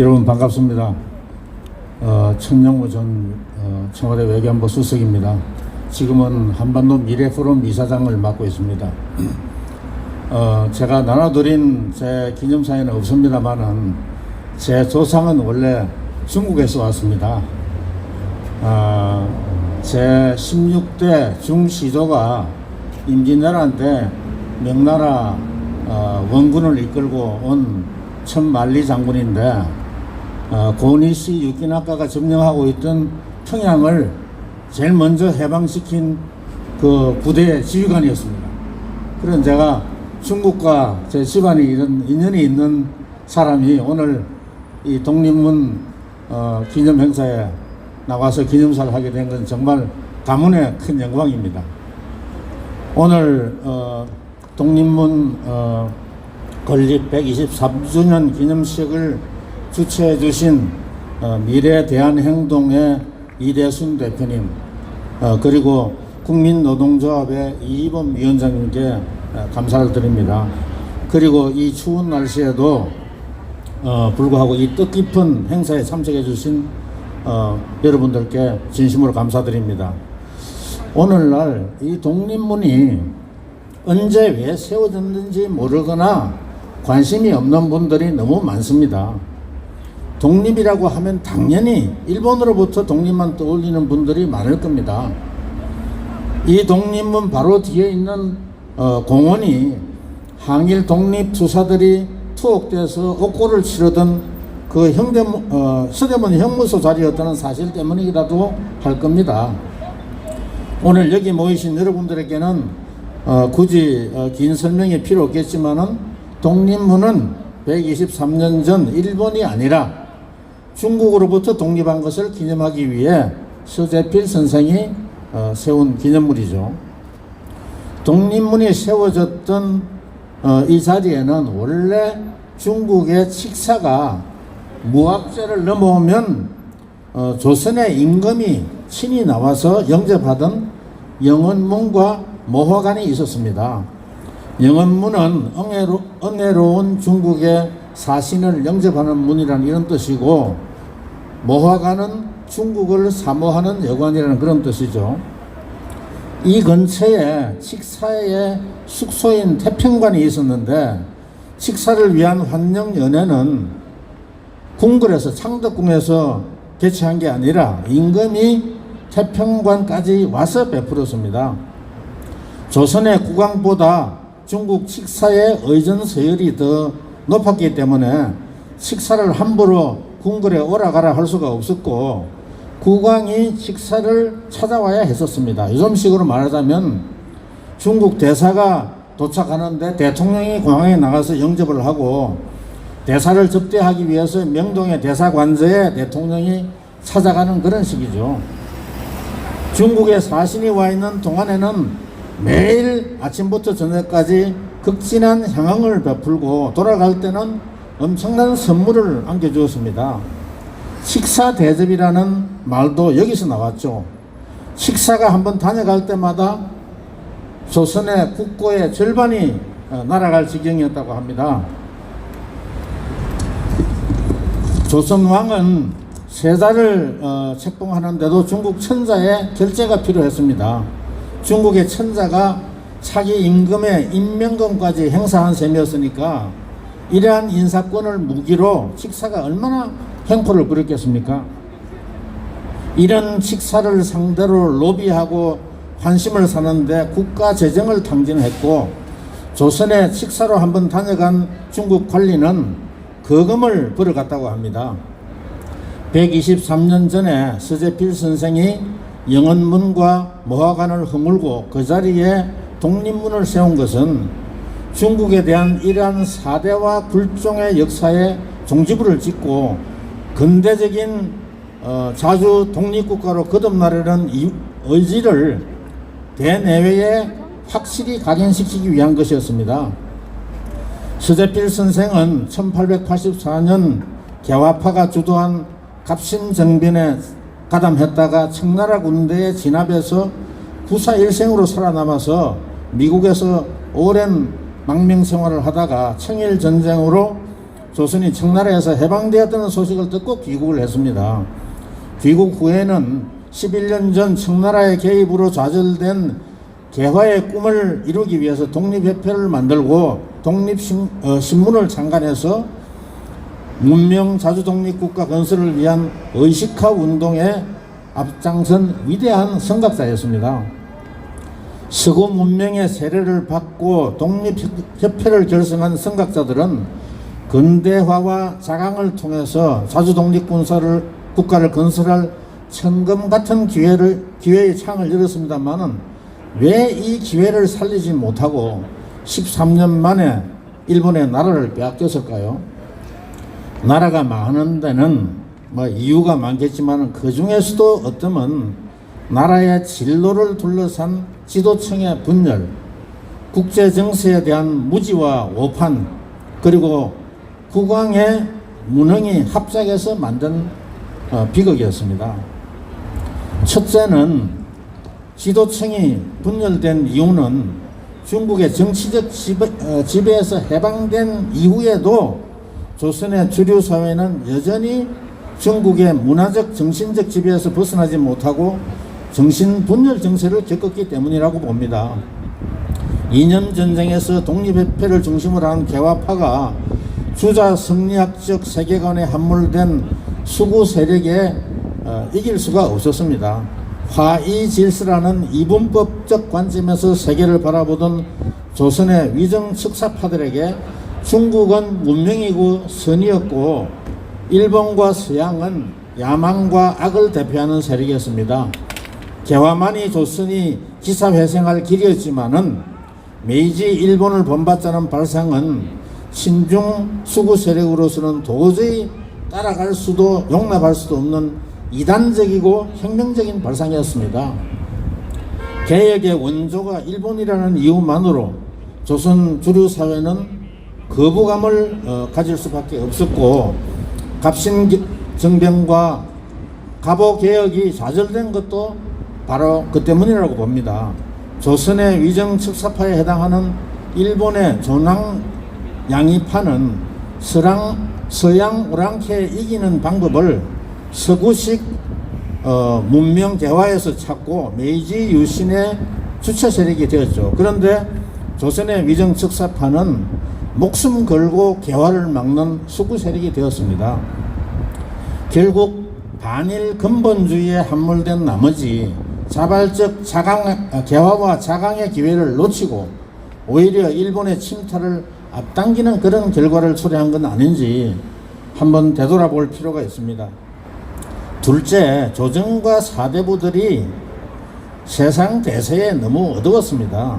여러분 반갑습니다. 천영호 전 청와대 외교안보 수석입니다. 지금은 한반도 미래포럼 이사장을 맡고 있습니다. 제가 나눠드린 제 기념사회는 없습니다만은 제 조상은 원래 중국에서 왔습니다. 제 16대 중시조가 임진왜란 때 명나라 원군을 이끌고 온 천만리 장군인데 고니시 육기나카가 점령하고 있던 평양을 제일 먼저 해방시킨 그 부대의 지휘관이었습니다. 그런 제가 중국과 제 집안이 이런 인연이 있는 사람이 오늘 이 독립문 기념 행사에 나와서 기념사를 하게 된 건 정말 가문의 큰 영광입니다. 오늘 독립문 건립 123주년 기념식을 주최해 주신 미래대한행동의 이대순 대표님, 그리고 국민노동조합의 이희범 위원장님께 감사를 드립니다. 그리고 이 추운 날씨에도 불구하고 이 뜻깊은 행사에 참석해 주신 여러분들께 진심으로 감사드립니다. 오늘날 이 독립문이 언제 왜 세워졌는지 모르거나 관심이 없는 분들이 너무 많습니다. 독립이라고 하면 당연히 일본으로부터 독립만 떠올리는 분들이 많을 겁니다. 이 독립문 바로 뒤에 있는 공원이 항일 독립 투사들이 투옥돼서 옥고를 치르던 그 서대문 형무소 자리였다는 사실 때문이라도 할 겁니다. 오늘 여기 모이신 여러분들에게는 굳이 긴 설명이 필요 없겠지만은 독립문은 123년 전 일본이 아니라 중국으로부터 독립한 것을 기념하기 위해 서재필 선생이 세운 기념물이죠. 독립문이 세워졌던 이 자리에는 원래 중국의 칙사가 무학제를 넘어오면 조선의 임금이 친히 나와서 영접하던 영원문과 모화관이 있었습니다. 영원문은 은혜로운 중국의 사신을 영접하는 문이라는 이런 뜻이고, 모화관은 중국을 사모하는 여관이라는 그런 뜻이죠. 이 근처에 칙사의 숙소인 태평관이 있었는데, 칙사를 위한 환영연회는 궁궐에서 창덕궁에서 개최한 게 아니라 임금이 태평관까지 와서 베풀었습니다. 조선의 국왕보다 중국 칙사의 의전 서열이 더 높았기 때문에 칙사를 함부로 궁궐에 오라가라 할 수가 없었고, 국왕이 칙사를 찾아와야 했었습니다. 요즘식으로 말하자면 중국 대사가 도착하는데 대통령이 공항에 나가서 영접을 하고, 대사를 접대하기 위해서 명동의 대사관저에 대통령이 찾아가는 그런 식이죠. 중국에 사신이 와 있는 동안에는 매일 아침부터 저녁까지 극진한 향응을 베풀고 돌아갈 때는 엄청난 선물을 안겨주었습니다. 식사 대접이라는 말도 여기서 나왔죠. 식사가 한번 다녀갈 때마다 조선의 국고의 절반이 날아갈 지경이었다고 합니다. 조선왕은 세자를 책봉하는데도 중국 천자의 결재가 필요했습니다. 중국의 천자가 차기 임금의 임명권까지 행사한 셈이었으니까 이러한 인사권을 무기로 칙사가 얼마나 횡포를 부렸겠습니까? 이런 칙사를 상대로 로비하고 관심을 사는데 국가 재정을 탕진했고, 조선의 칙사로 한번 다녀간 중국 관리는 거금을 벌어갔다고 합니다. 123년 전에 서재필 선생이 영원문과 모화관을 허물고 그 자리에 독립문을 세운 것은 중국에 대한 이러한 사대와 굴종의 역사에 종지부를 짓고 근대적인 자주 독립국가로 거듭나려는 의지를 대내외에 확실히 각인시키기 위한 것이었습니다. 서재필 선생은 1884년 개화파가 주도한 갑신정변에 가담했다가 청나라 군대에 진압해서 구사일생으로 살아남아서 미국에서 오랜 망명 생활을 하다가 청일전쟁으로 조선이 청나라에서 해방되었다는 소식을 듣고 귀국을 했습니다. 귀국 후에는 11년 전 청나라의 개입으로 좌절된 개화의 꿈을 이루기 위해서 독립협회를 만들고 독립신문을 창간해서 문명 자주독립국가 건설을 위한 의식화 운동에 앞장선 위대한 선각자였습니다. 서구 문명의 세례를 받고 독립협회를 결성한 선각자들은 근대화와 자강을 통해서 자주독립국가를 건설할 천금 같은 기회의 창을 열었습니다만은 왜 이 기회를 살리지 못하고 13년 만에 일본의 나라를 빼앗겼을까요? 나라가 망하는 데는 이유가 많겠지만 그 중에서도 어쩌면 나라의 진로를 둘러싼 지도층의 분열, 국제 정세에 대한 무지와 오판, 그리고 국왕의 무능이 합작해서 만든 비극이었습니다. 첫째는 지도층이 분열된 이유는 중국의 정치적 지배에서 해방된 이후에도 조선의 주류 사회는 여전히 중국의 문화적 정신적 지배에서 벗어나지 못하고 정신분열 정세를 겪었기 때문이라고 봅니다. 이념 전쟁에서 독립협회를 중심으로 한 개화파가 주자 성리학적 세계관에 함몰된 수구 세력에 이길 수가 없었습니다. 화이질서라는 이분법적 관점에서 세계를 바라보던 조선의 위정 척사파들에게 중국은 문명이고 선이었고 일본과 서양은 야망과 악을 대표하는 세력이었습니다. 개화만이 조선이 기사회생할 길이었지만은 메이지 일본을 본받자는 발상은 신중 수구 세력으로서는 도저히 따라갈 수도 용납할 수도 없는 이단적이고 혁명적인 발상이었습니다. 개혁의 원조가 일본이라는 이유만으로 조선 주류 사회는 거부감을 가질 수밖에 없었고 갑신정변과 갑오개혁이 좌절된 것도 바로 그 때문이라고 봅니다. 조선의 위정척사파에 해당하는 일본의 조낭 양이파는 서양 오랑캐에 이기는 방법을 서구식 문명 개화에서 찾고 메이지 유신의 주체 세력이 되었죠. 그런데 조선의 위정척사파는 목숨 걸고 개화를 막는 수구 세력이 되었습니다. 결국 반일 근본주의에 함몰된 나머지 자발적 개화와 자강의 기회를 놓치고 오히려 일본의 침탈을 앞당기는 그런 결과를 초래한 건 아닌지 한번 되돌아볼 필요가 있습니다. 둘째, 조정과 사대부들이 세상 대세에 너무 어두웠습니다.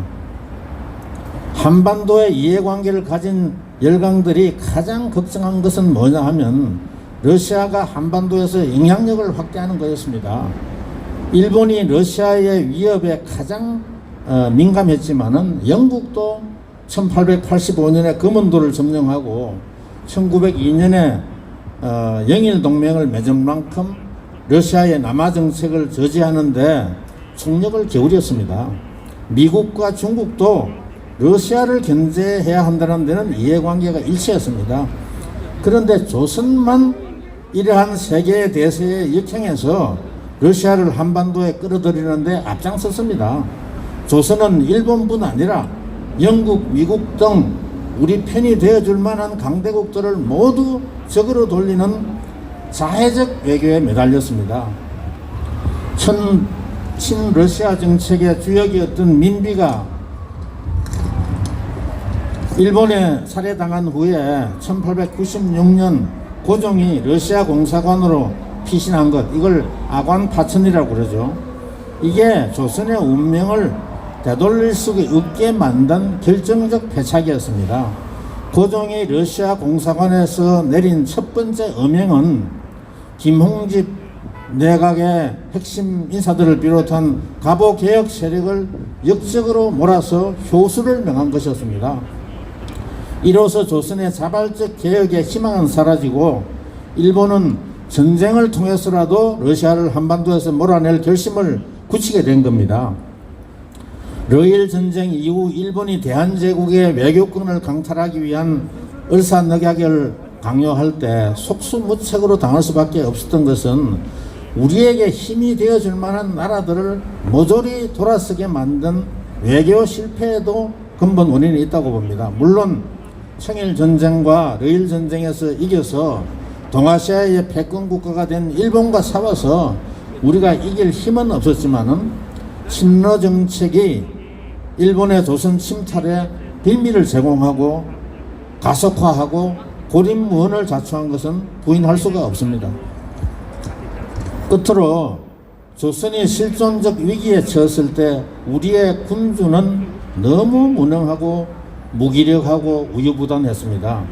한반도의 이해관계를 가진 열강들이 가장 걱정한 것은 뭐냐 하면 러시아가 한반도에서 영향력을 확대하는 것이었습니다. 일본이 러시아의 위협에 가장 민감했지만은 영국도 1885년에 금은도를 점령하고 1902년에 영일동맹을 맺은 만큼 러시아의 남하 정책을 저지하는데 총력을 기울였습니다. 미국과 중국도 러시아를 견제해야 한다는 데는 이해관계가 일치했습니다. 그런데 조선만 이러한 세계의 대세에 역행해서 러시아를 한반도에 끌어들이는데 앞장섰습니다. 조선은 일본뿐 아니라 영국, 미국 등 우리 편이 되어줄 만한 강대국들을 모두 적으로 돌리는 자해적 외교에 매달렸습니다. 친러시아 정책의 주역이었던 민비가 일본에 살해당한 후에 1896년 고종이 러시아 공사관으로 피신한 것, 이걸 아관파천이라고 그러죠. 이게 조선의 운명을 되돌릴 수 없게 만든 결정적 패착이었습니다. 고종이 러시아 공사관에서 내린 첫 번째 엄명은 김홍집 내각의 핵심 인사들을 비롯한 갑오개혁 세력을 역적으로 몰아서 효수를 명한 것이었습니다. 이로써 조선의 자발적 개혁의 희망은 사라지고 일본은 전쟁을 통해서라도 러시아를 한반도에서 몰아낼 결심을 굳히게 된 겁니다. 러일 전쟁 이후 일본이 대한제국의 외교권을 강탈하기 위한 을사늑약을 강요할 때 속수무책으로 당할 수밖에 없었던 것은 우리에게 힘이 되어줄 만한 나라들을 모조리 돌아서게 만든 외교 실패에도 근본 원인이 있다고 봅니다. 물론 청일전쟁과 러일전쟁에서 이겨서 동아시아의 패권 국가가 된 일본과 싸워서 우리가 이길 힘은 없었지만은 친러 정책이 일본의 조선 침탈에 빌미를 제공하고 가속화하고 고립무원을 자초한 것은 부인할 수가 없습니다. 끝으로 조선이 실존적 위기에 처했을 때 우리의 군주는 너무 무능하고 무기력하고 우유부단했습니다.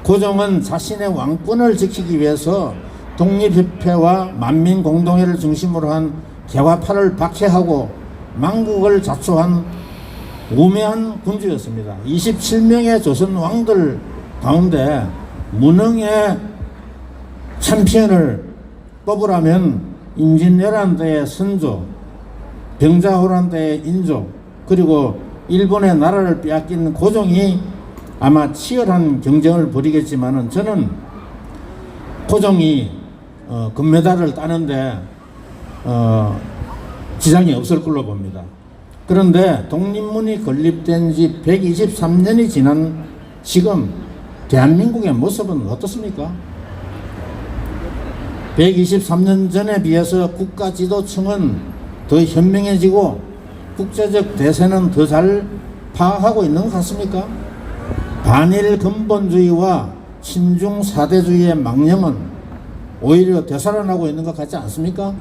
고종은 자신의 왕권을 지키기 위해서 독립협회와 만민공동회를 중심으로 한 개화파를 박해하고 망국을 자초한 우매한 군주였습니다. 27명의 조선 왕들 가운데 무능의 챔피언을 뽑으라면 임진왜란 때의 선조, 병자호란 때의 인조, 그리고 일본의 나라를 빼앗긴 고종이 아마 치열한 경쟁을 벌이겠지만은 저는 고종이 금메달을 따는데 지장이 없을 걸로 봅니다. 그런데 독립문이 건립된 지 123년이 지난 지금 대한민국의 모습은 어떻습니까? 123년 전에 비해서 국가지도층은 더 현명해지고 국제적 대세는 더 잘 파악하고 있는 것 같습니까? 반일 근본주의와 친중 사대주의의 망령은 오히려 되살아나고 있는 것 같지 않습니까?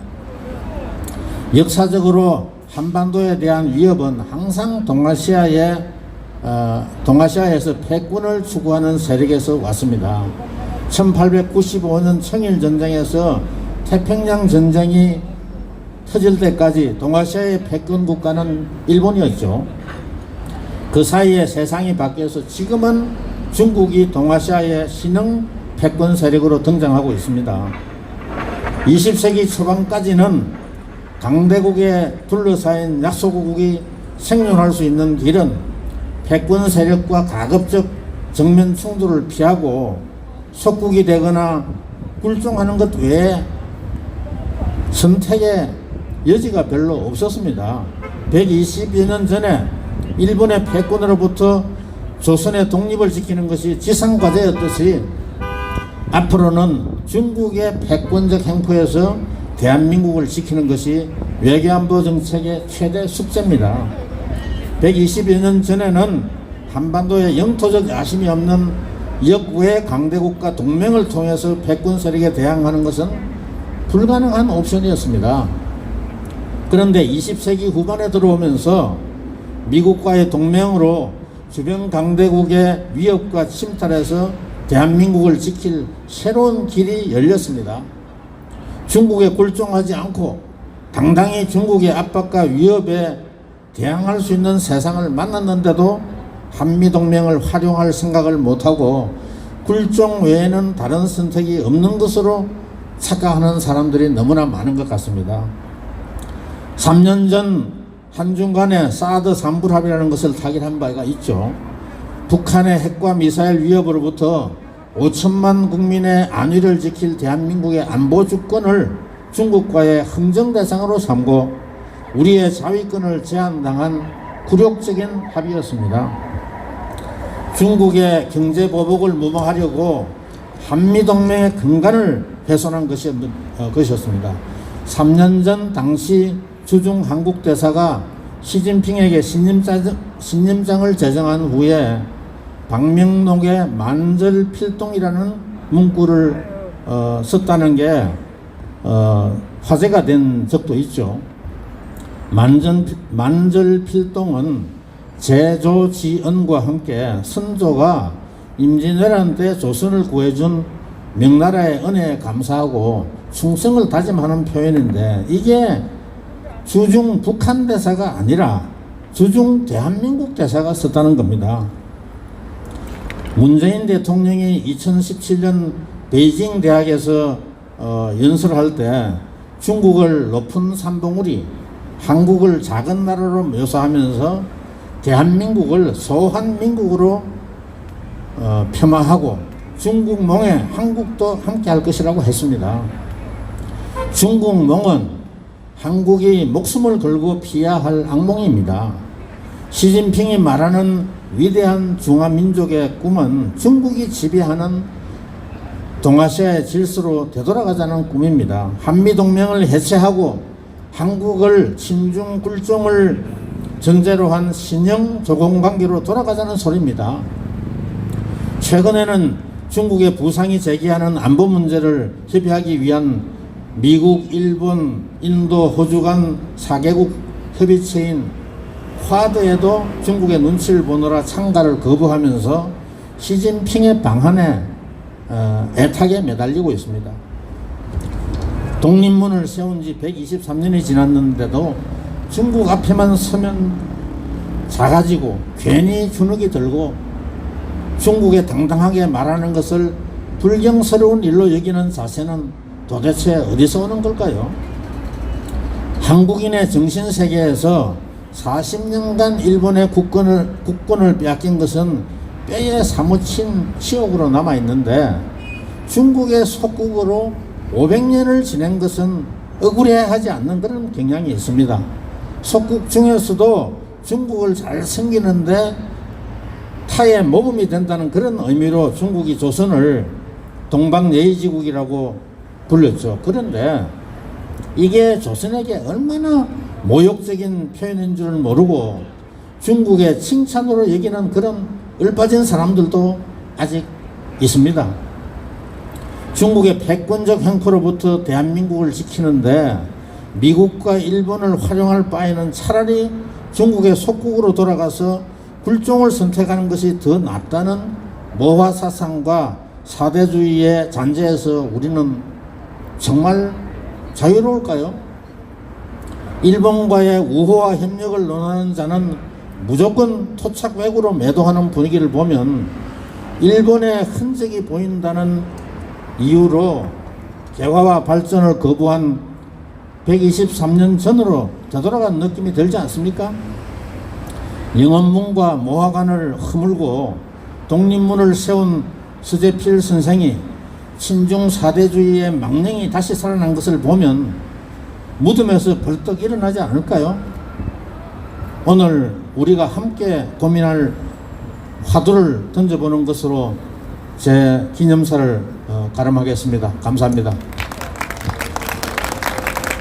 역사적으로 한반도에 대한 위협은 항상 동아시아에서 패권을 추구하는 세력에서 왔습니다. 1895년 청일전쟁에서 태평양 전쟁이 터질 때까지 동아시아의 패권 국가는 일본이었죠. 그 사이에 세상이 바뀌어서 지금은 중국이 동아시아의 신흥 패권 세력으로 등장하고 있습니다. 20세기 초반까지는 강대국에 둘러싸인 약소국이 생존할 수 있는 길은 패권 세력과 가급적 정면 충돌을 피하고 속국이 되거나 굴종하는 것 외에 선택의 여지가 별로 없었습니다. 120여 년 전에 일본의 패권으로부터 조선의 독립을 지키는 것이 지상과제였듯이 앞으로는 중국의 패권적 행포에서 대한민국을 지키는 것이 외교안보 정책의 최대 숙제입니다. 120여 년 전에는 한반도에 영토적 야심이 없는 역외 강대국과 동맹을 통해서 패권 세력에 대항하는 것은 불가능한 옵션이었습니다. 그런데 20세기 후반에 들어오면서 미국과의 동맹으로 주변 강대국의 위협과 침탈에서 대한민국을 지킬 새로운 길이 열렸습니다. 중국에 굴종하지 않고 당당히 중국의 압박과 위협에 대항할 수 있는 세상을 만났는데도 한미동맹을 활용할 생각을 못하고 굴종 외에는 다른 선택이 없는 것으로 착각하는 사람들이 너무나 많은 것 같습니다. 3년 전 한중 간에 사드 삼불합이라는 것을 타결한 바가 있죠. 북한의 핵과 미사일 위협으로부터 5천만 국민의 안위를 지킬 대한민국의 안보 주권을 중국과의 흥정 대상으로 삼고 우리의 자위권을 제한당한 굴욕적인 합의였습니다. 중국의 경제 보복을 무마하려고 한미동맹의 근간을 훼손한 것이었습니다. 3년 전 당시 주중 한국 대사가 시진핑에게 신임장을 제정한 후에 박명록의 만절필동이라는 문구를 썼다는 게 화제가 된 적도 있죠. 만절필동은 제조지언과 함께 선조가 임진왜란 때 조선을 구해준 명나라의 은혜에 감사하고 충성을 다짐하는 표현인데 이게 주중 북한 대사가 아니라 주중 대한민국 대사가 썼다는 겁니다. 문재인 대통령이 2017년 베이징 대학에서 연설할 때 중국을 높은 산봉우리, 한국을 작은 나라로 묘사하면서 대한민국을 소한민국으로 폄하하고 중국몽에 한국도 함께 할 것이라고 했습니다. 중국몽은 한국이 목숨을 걸고 피해야 할 악몽입니다. 시진핑이 말하는 위대한 중화민족의 꿈은 중국이 지배하는 동아시아의 질서로 되돌아가자는 꿈입니다. 한미동맹을 해체하고 한국을 친중 굴종을 전제로 한 신형 조공관계로 돌아가자는 소리입니다. 최근에는 중국의 부상이 제기하는 안보 문제를 협의하기 위한 미국, 일본, 인도, 호주 간 4개국 협의체인 쿼드에도 중국의 눈치를 보느라 참가를 거부하면서 시진핑의 방한에 애타게 매달리고 있습니다. 독립문을 세운 지 123년이 지났는데도 중국 앞에만 서면 작아지고 괜히 주눅이 들고 중국에 당당하게 말하는 것을 불경스러운 일로 여기는 자세는 도대체 어디서 오는 걸까요? 한국인의 정신세계에서 40년간 일본의 국권을 빼앗긴 것은 뼈에 사무친 치욕으로 남아있는데 중국의 속국으로 500년을 지낸 것은 억울해하지 않는 그런 경향이 있습니다. 속국 중에서도 중국을 잘 섬기는데 타의 모범이 된다는 그런 의미로 중국이 조선을 동방예의지국이라고 불렸죠. 그런데 이게 조선에게 얼마나 모욕적인 표현인 줄 모르고 중국의 칭찬으로 여기는 그런 을빠진 사람들도 아직 있습니다. 중국의 패권적 형포로부터 대한민국을 지키는데 미국과 일본을 활용할 바에는 차라리 중국의 속국으로 돌아가서 굴종을 선택하는 것이 더 낫다는 모화사상과 사대주의의 잔재에서 우리는 정말 자유로울까요? 일본과의 우호와 협력을 논하는 자는 무조건 토착 외구로 매도하는 분위기를 보면 일본의 흔적이 보인다는 이유로 개화와 발전을 거부한 123년 전으로 되돌아간 느낌이 들지 않습니까? 영원문과 모화관을 허물고 독립문을 세운 서재필 선생이 친중 사대주의의 망령이 다시 살아난 것을 보면 무덤에서 벌떡 일어나지 않을까요? 오늘 우리가 함께 고민할 화두를 던져보는 것으로 제 기념사를 가름하겠습니다. 감사합니다.